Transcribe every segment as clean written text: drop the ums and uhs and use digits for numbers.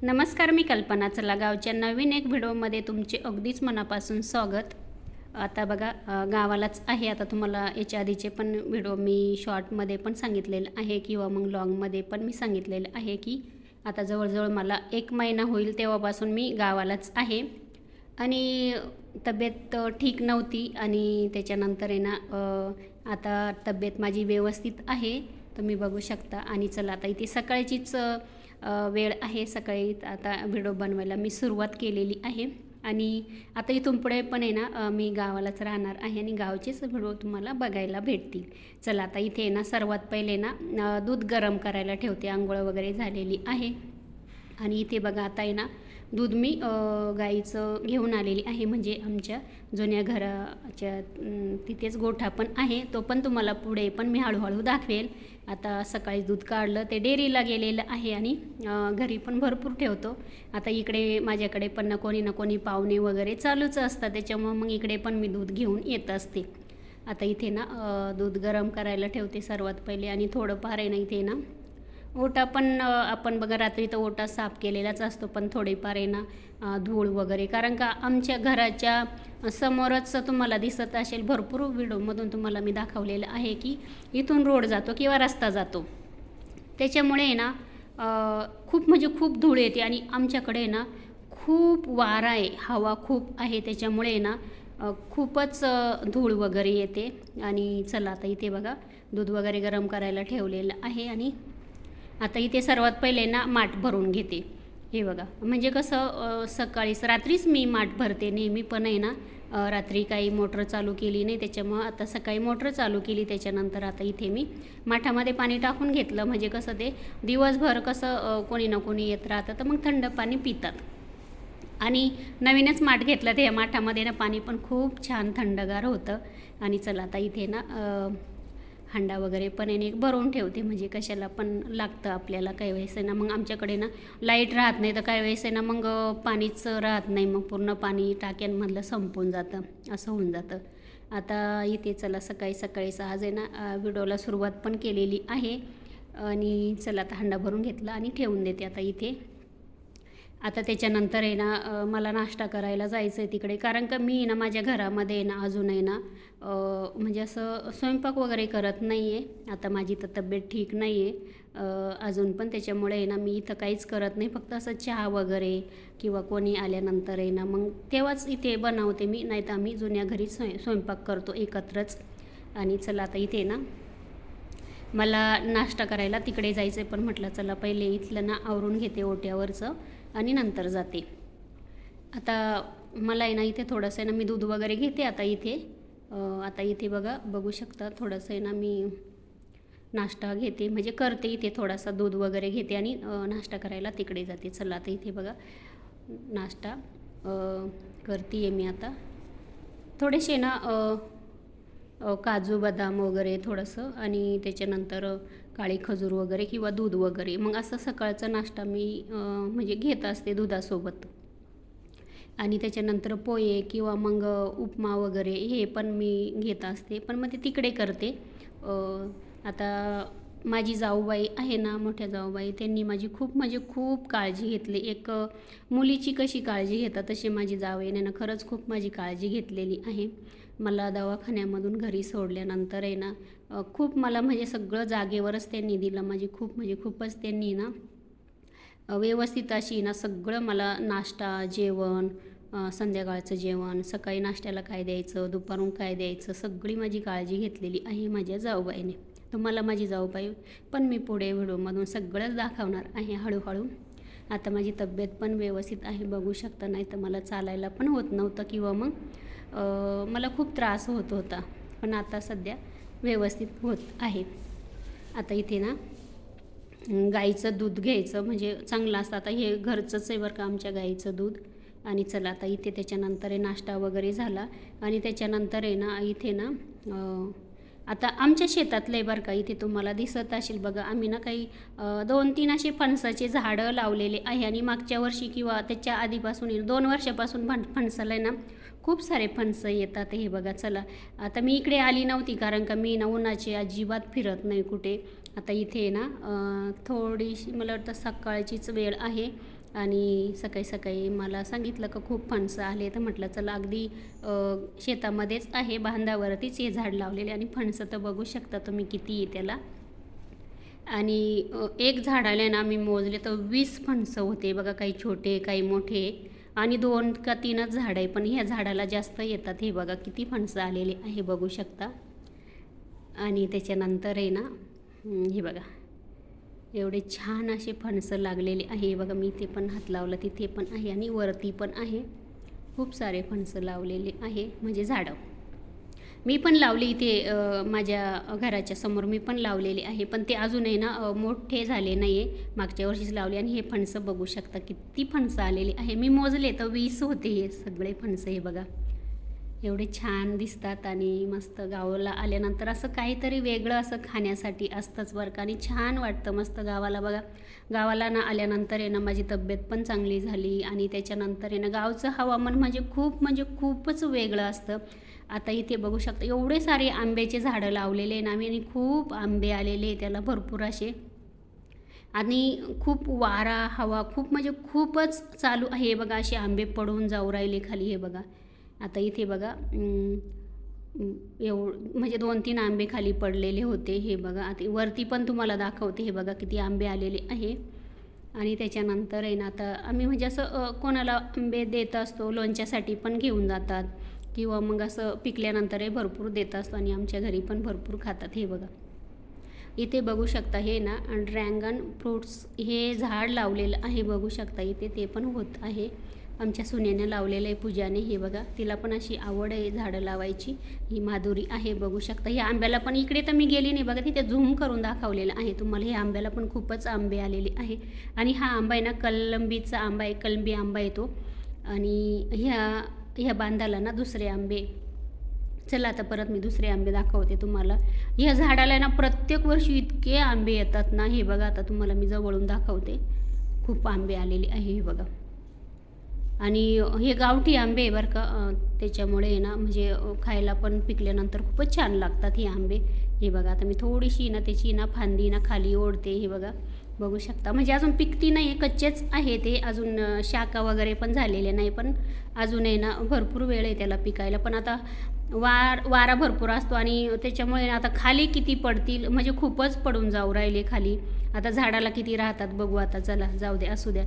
नमस्कार, मी कल्पना. चला गावच्या नवीन एक व्हिडिओमध्ये तुमचे अगदीच मनापासून स्वागत. आता बघा गावालाच आहे. आता तुम्हाला याच्या आधीचे पण व्हिडिओ मी शॉर्टमध्ये पण सांगितलेलं आहे किंवा मग लॉंगमध्ये पण मी सांगितलेलं आहे की आता जवळजवळ मला 1 महिना होईल तेव्हापासून मी गावालाच आहे. आणि तब्येत ठीक नव्हती आणि त्याच्यानंतर आहे ना आता तब्येत माझी व्यवस्थित आहे, तुम्ही बघू शकता. आणि चला आता इथे सकाळचीच वेळ आहे. सकाळी आता व्हिडिओ बनवायला मी सुरुवात केलेली आहे. आणि आता इथून पुढे पण आहे ना मी गावालाच राहणार आहे आणि गावचेच व्हिडिओ तुम्हाला बघायला भेटतील. चला आता इथे आहे ना सर्वात पहिले ना दूध गरम करायला ठेवते. आंघोळ वगैरे झालेली आहे आणि इथे बघा आता आहे ना दूध मी गाईचं घेऊन आलेली आहे. म्हणजे आमच्या जुन्या घराच्या तिथेच गोठा पण आहे, तो पण तुम्हाला पुढे पण मी हळूहळू दाखवेल. आता सकाळी दूध काढलं ते डेअरीला गेलेलं आहे आणि घरी पण भरपूर ठेवतो. आता इकडे माझ्याकडे पण ना कोणी पाहुणे वगैरे चालूच असतात, त्याच्यामुळं मग इकडे पण मी दूध घेऊन येत असते. आता इथे ना दूध गरम करायला ठेवते सर्वात पहिले. आणि थोडंफार आहे ना इथे ना ओटा पण आपण बघा रात्री तर ओटा साफ केलेलाच असतो, पण थोडेफार आहे ना धूळ वगैरे, कारण का आमच्या घराच्या समोरच तुम्हाला दिसत असेल, भरपूर व्हिडिओमधून तुम्हाला मी दाखवलेलं आहे की इथून रोड जातो किंवा रस्ता जातो. त्याच्यामुळे आहे ना खूप म्हणजे खूप धूळ येते आणि आमच्याकडे ना खूप वारा आहे, हवा खूप आहे, त्याच्यामुळे ना खूपच धूळ वगैरे येते. आणि चला आता इथे बघा दूध वगैरे गरम करायला ठेवलेलं आहे. आणि आता इथे सर्वात पहिले ना माठ भरून घेते. हे बघा, म्हणजे कसं सकाळीच रात्रीच मी माठ भरते नेहमी, पण आहे ना रात्री काही मोटर चालू केली नाही, त्याच्यामुळं आता सकाळी मोटर चालू केली. त्याच्यानंतर आता इथे मी माठामध्ये पाणी टाकून घेतलं, म्हणजे कसं ते दिवसभर कसं कोणी ना कोणी येत राहतं, तर मग थंड पाणी पितात. आणि नवीनच माठ घेतलं, त्या माठामध्ये ना पाणी पण खूप छान थंडगार होतं. आणि चला आता इथे ना हांडा वगैरे पण याने भरवून ठेवते, म्हणजे कशाला पण लागतं आपल्याला. काही वेळेस आहे ना मग आमच्याकडे ना लाईट राहत नाही, तर काही वेळेस आहे ना मग पाणीच राहत नाही, मग पूर्ण पाणी टाक्यांमधलं संपून जातं, असं होऊन जातं. आता इथे चला सकाळी सकाळीच आज आहे ना व्हिडिओला सुरुवात पण केलेली आहे. आणि चला आता हांडा भरून घेतला आणि ठेवून देते आता इथे. आता त्याच्यानंतर आहे ना मला नाश्ता करायला जायचं आहे तिकडे, कारण का मी ना माझ्या घरामध्ये ना अजून आहे ना म्हणजे असं स्वयंपाक वगैरे करत नाही आहे. आता माझी तर तब्येत ठीक नाही आहे अजून पण, त्याच्यामुळे आहे ना मी इथं काहीच करत नाही, फक्त असं चहा वगैरे किंवा कोणी आल्यानंतर आहे ना मग तेव्हाच इथे बनवते मी, नाही तर आम्ही जुन्या घरी स्वयंपाक करतो एकत्रच. आणि चला आता इथे ना मला नाश्ता करायला तिकडे जायचं आहे, पण म्हटलं चला पहिले इथलं ना आवरून घेते ओट्यावरचं आणि नंतर जाते. आता मला आहे ना इथे थोडंसं आहे ना मी दूध वगैरे घेते आता इथे. आता इथे बघू शकता थोडंसं आहे ना मी नाश्ता घेते, म्हणजे करते इथे थोडासा दूध वगैरे घेते आणि नाश्ता करायला तिकडे जाते. चला आता इथे बघा नाश्ता करते आहे मी आता. थोडेसे ना काजू बदाम वगैरे थोडंसं आणि त्याच्यानंतर काळी खजूर वगैरे किंवा दूध वगैरे, मग असं सकाळचा नाश्ता मी म्हणजे घेत असते दुधासोबत. आणि त्याच्यानंतर पोहे किंवा मग उपमा वगैरे हे पण मी घेत असते, पण मग ते तिकडे करते. आता माझी जाऊबाई आहे ना, मोठ्या जाऊबाई, त्यांनी माझी खूप म्हणजे खूप काळजी घेतली. एक मुलीची कशी काळजी घेतात तशी माझी जावईने ना खरंच खूप माझी काळजी घेतलेली आहे. मला दवाखान्यामधून घरी सोडल्यानंतर आहे ना खूप मला म्हणजे सगळं जागेवरच त्यांनी दिलं. माझी खूप म्हणजे खूपच त्यांनी ना व्यवस्थित अशी ना सगळं मला नाश्ता, जेवण, संध्याकाळचं जेवण, सकाळी नाश्त्याला काय द्यायचं, दुपारून काय द्यायचं, सगळी माझी काळजी घेतलेली आहे माझ्या जाऊबाईने. तुम्हाला माझी जाऊबाई पण मी पुढे व्हिडिओमधून सगळंच दाखवणार आहे हळूहळू. आता माझी तब्येत पण व्यवस्थित आहे, बघू शकता. नाही तर मला चालायला पण होत नव्हतं किंवा मग मला खूप त्रास होत होता, पण आता सध्या व्यवस्थित होत आहे. आता इथे ना गाईचं दूध घ्यायचं म्हणजे चांगलं असतं. आता हे घरचंच आहे बरं का आमच्या गाईचं दूध. आणि चला आता इथे त्याच्यानंतर आहे नाश्ता वगैरे झाला आणि त्याच्यानंतर आहे ना इथे ना आता आमच्या शेतातलं आहे बरं का, इथे तुम्हाला दिसत असेल बघा, आम्ही ना काही 2-3 असे फणसाचे झाडं लावलेले आहे. आणि मागच्या वर्षी किंवा त्याच्या आधीपासून 2 वर्षापासून फणसाला आहे ना खूप सारे फणस येतात. हे बघा, चला आता मी इकडे आली नव्हती, कारण का मी ना उन्हाची अजिबात फिरत नाही कुठे. आता इथे ना थोडीशी मला वाटतं सकाळचीच वेळ आहे आणि सकाळी सकाळी मला सांगितलं का खूप फणसं आले, तर म्हटलं चला अगदी शेतामध्येच आहे, बांधावरतीच हे झाड लावलेले आणि फणसं तर बघू शकता तुम्ही किती आहे त्याला. आणि एक झाडाला ना मी मोजले तर 20 फणसं होते बघा, काही छोटे काही मोठे, आणि 2 का 3च झाड आहे, पण ह्या झाडाला जास्त येतात. हे बघा किती फणसं आलेले आहे बघू शकता. आणि त्याच्यानंतर आहे ना हे बघा एवढे छान असे फणसं लागलेले आहे बघा. मी इथे पण हात लावला तिथे पण आहे आणि वरती पण आहे, खूप सारे फणसं लावलेले आहे म्हणजे झाडं. मी पण लावली इथे माझ्या घराच्या समोर मी पण लावलेले आहे, पण ते अजूनही ना मोठे झाले नाही आहे. मागच्या वर्षीच लावले. आणि हे फणसं बघू शकता किती फणसं आलेले आहे. मी मोजले तर 20 होते हे सगळे फणसं. हे बघा एवढे छान दिसतात आणि मस्त गावाला आल्यानंतर असं काहीतरी वेगळं असं खाण्यासाठी असतंच बरं का. आणि छान वाटतं मस्त गावाला बघा. गावाला ना आल्यानंतर आहे ना माझी तब्येत पण चांगली झाली. आणि त्याच्यानंतर आहे ना गावचं हवामान म्हणजे खूपच वेगळं असतं. आता इथे बघू शकता एवढे सारे आंब्याचे झाडं लावलेले आहे ना आम्ही, आणि खूप आंबे आलेले त्याला भरपूर असे. आणि खूप वारा हवा खूपच चालू आहे बघा. असे आंबे पडून जाऊ राहिले खाली. हे बघा आता इथे बघा म्हणजे 2-3 आंबे खाली पडलेले होते. हे बघा आता वरती पण तुम्हाला दाखवते. हे बघा किती आंबे आलेले आहे. आणि त्याच्यानंतर आहे ना आता आम्ही म्हणजे असं कोणाला आंबे देत असतो, लोणच्यासाठी पण घेऊन जातात, किंवा मग असं पिकल्यानंतरही भरपूर देत असतो आणि आमच्या घरी पण भरपूर खातात. हे बघा इथे बघू शकता हे ना ड्रॅगन फ्रूट्स हे झाड लावलेलं आहे बघू शकता इथे. ते पण होत आहे, आमच्या सुनेनं लावलेलं आहे पूजाने. हे बघा तिला पण अशी आवड आहे झाडं लावायची. ही माधुरी आहे बघू शकता. ह्या आंब्याला पण इकडे तर मी गेली नाही बघा, तिथे झूम करून दाखवलेलं आहे तुम्हाला. ह्या आंब्याला पण खूपच आंबे आलेले आहे. आणि हा आंबा आहे ना कलंबीचा आंबा आहे, कलंबी आंबा येतो. आणि ह्या बांधाला ना दुसरे आंबे. चला आता परत मी दुसरे आंबे दाखवते तुम्हाला. ह्या झाडाला ना प्रत्येक वर्षी इतके आंबे येतात ना. हे बघा आता तुम्हाला मी जवळून दाखवते. खूप आंबे आलेले आहे हे बघा. आणि हे गावठी आंबे आहे बरं का, त्याच्यामुळे ना म्हणजे खायला पण पिकल्यानंतर खूपच छान लागतात हे आंबे. हे बघा आता मी थोडीशी ना त्याची ना फांदी ना खाली ओढते. हे बघा बघू शकता. म्हणजे अजून पिकती नाही, कच्चेच आहे ते, अजून शाखा वगैरे पण झालेले नाही, पण अजून आहे ना भरपूर वेळ आहे त्याला पिकायला. पण आता वारा भरपूर असतो आणि त्याच्यामुळे आता खाली किती पडतील, म्हणजे खूपच पडून जाऊ राहिले खाली. आता झाडाला किती राहतात बघू आता. चला जाऊ द्या, असू द्या.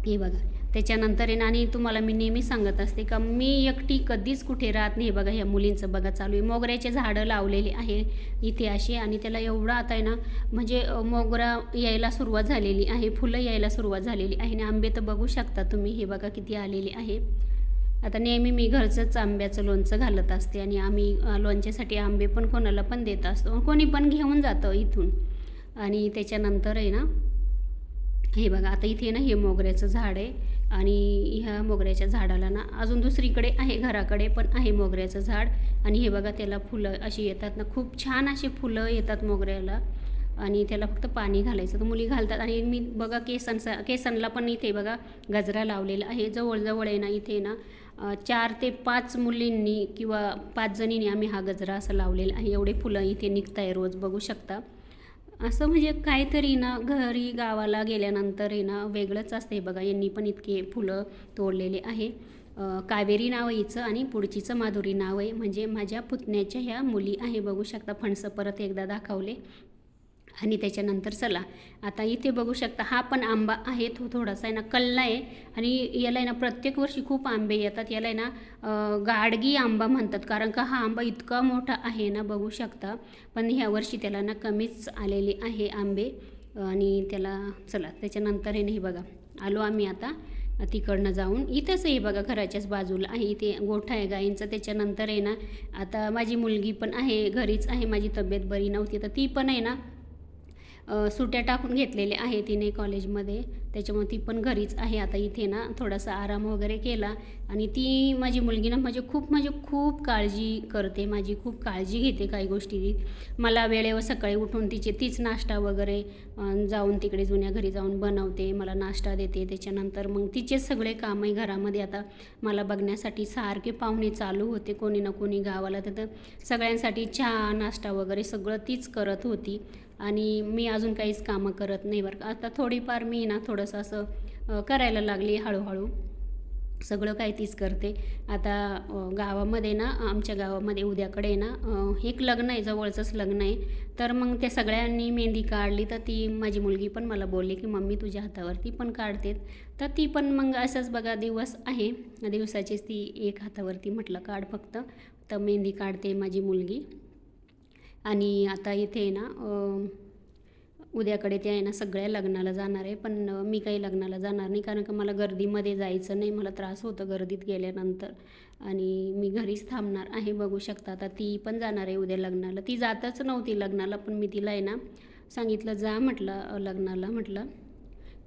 हे बघा त्याच्यानंतर आहे ना, आणि तुम्हाला मी नेहमी सांगत असते का मी एकटी कधीच कुठे राहत नाही. बघा ह्या मुलींचं बघा चालू आहे. मोगऱ्याचे झाडं लावलेले आहे इथे असे, आणि त्याला एवढा आता आहे ना म्हणजे मोगरा यायला सुरुवात झालेली आहे, फुलं यायला सुरुवात झालेली आहे. आणि आंबे तर बघू शकता तुम्ही. हे बघा किती आलेले आहे. आता नेहमी मी घरचंच आंब्याचं लोणचं घालत असते, आणि आम्ही लोणच्यासाठी आंबे पण कोणाला पण देत असतो, कोणी पण घेऊन जातं इथून. आणि त्याच्यानंतर आहे ना हे बघा आता इथे ना हे मोगऱ्याचं झाड आहे. आणि ह्या मोगऱ्याच्या झाडाला ना अजून दुसरीकडे आहे, घराकडे पण आहे मोगऱ्याचं झाड. आणि हे बघा त्याला फुलं अशी येतात ना, खूप छान अशी फुलं येतात मोगऱ्याला. आणि त्याला फक्त पाणी घालायचं तर मुली घालतात. आणि मी बघा केसनला पण इथे बघा गजरा लावलेला आहे. जवळजवळ आहे ना इथे ना 4 ते 5 मुलींनी किंवा 5 जणींनी आम्ही हा गजरा असा लावलेला आहे. एवढे फुलं इथे निघत आहे रोज बघू शकता. असं म्हणजे काहीतरी ना घरी गावाला गेल्यानंतर आहे ना वेगळंच असते. बघा यांनी पण इतके फुलं तोडलेले आहे. कावेरी नाव आहे हिचं आणि पुढचीचं माधुरी नाव आहे, म्हणजे माझ्या पुतण्याच्या ह्या मुली आहे बघू शकता. फणसं परत एकदा दाखवले. आणि त्याच्यानंतर चला आता इथे बघू शकता हा पण आंबा आहे, थोडासा आहे ना कल्ला आहे. आणि याला आहे ना प्रत्येक वर्षी खूप आंबे येतात. याला आहे ना गाडगी आंबा म्हणतात, कारण का हा आंबा इतका मोठा आहे ना बघू शकता. पण ह्या वर्षी त्याला ना कमीच आलेले आहे आंबे. आणि त्याला चला त्याच्यानंतर हे नाही बघा आलो आम्ही आता तिकडनं जाऊन. इथंच आहे बघा घराच्याच बाजूला आहे, इथे गोठा आहे गाईंचा. त्याच्यानंतर आहे ना आता माझी मुलगी पण आहे घरीच आहे, माझी तब्येत बरी नव्हती तर ती पण आहे ना सुट्या टाकून घेतलेल्या आहे तिने कॉलेजमध्ये, त्याच्यामुळे ती पण घरीच आहे आता. इथे ना थोडासा आराम वगैरे केला. आणि ती माझी मुलगी ना म्हणजे खूप काळजी करते माझी, खूप काळजी घेते काही गोष्टी. मला वेळेवर सकाळी उठून तीच नाश्ता वगैरे जाऊन तिकडे जुन्या घरी जाऊन बनवते, मला नाश्ता देते. त्याच्यानंतर मग तिचेच सगळे कामही घरामध्ये आता मला बघण्यासाठी सारखे पाहुणे चालू होते, कोणी ना कोणी गावाला. तर सगळ्यांसाठी चहा नाश्ता वगैरे सगळं तीच करत होती. आणि मी अजून काहीच कामं करत नाही बरं का. आता थोडीफार मी ना थोडंसं असं करायला लागली हळूहळू. सगळं काही तीच करते. आता गावामध्ये ना, आमच्या गावामध्ये उद्याकडे ना एक लग्न आहे, जवळचंच लग्न आहे. तर मग त्या सगळ्यांनी मेहंदी काढली. तर ती माझी मुलगी पण मला बोलली की मम्मी तुझ्या हातावरती पण काढते. तर ती पण मग असंच बघा, दिवस आहे, दिवसाचीच ती एक हातावरती म्हटलं काढ फक्त. तर मेहंदी काढते माझी मुलगी. आणि आता इथे ना उद्याकडे ते आहे ना सगळ्या लग्नाला जाणार आहे. पण मी काही लग्नाला जाणार नाही, कारण का मला गर्दीमध्ये जायचं नाही, मला त्रास होतं गर्दीत गेल्यानंतर. आणि मी घरीच थांबणार आहे. बघू शकता आता ती पण जाणार आहे उद्या लग्नाला. ती जातच नव्हती लग्नाला, पण मी तिला आहे ना सांगितलं जा म्हटलं लग्नाला म्हटलं,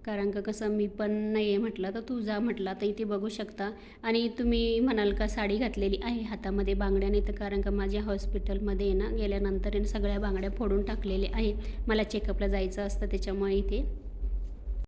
कारण का कसं मी पण नाही आहे म्हटलं, तर तू जा म्हटलं. आता इथे बघू शकता. आणि तुम्ही म्हणाल का साडी घातलेली आहे, हातामध्ये बांगड्या नाही, तर कारण का माझ्या हॉस्पिटलमध्ये आहे ना गेल्यानंतर आहे ना सगळ्या बांगड्या फोडून टाकलेल्या आहे. मला चेकअपला जायचं असतं त्याच्यामुळे इथे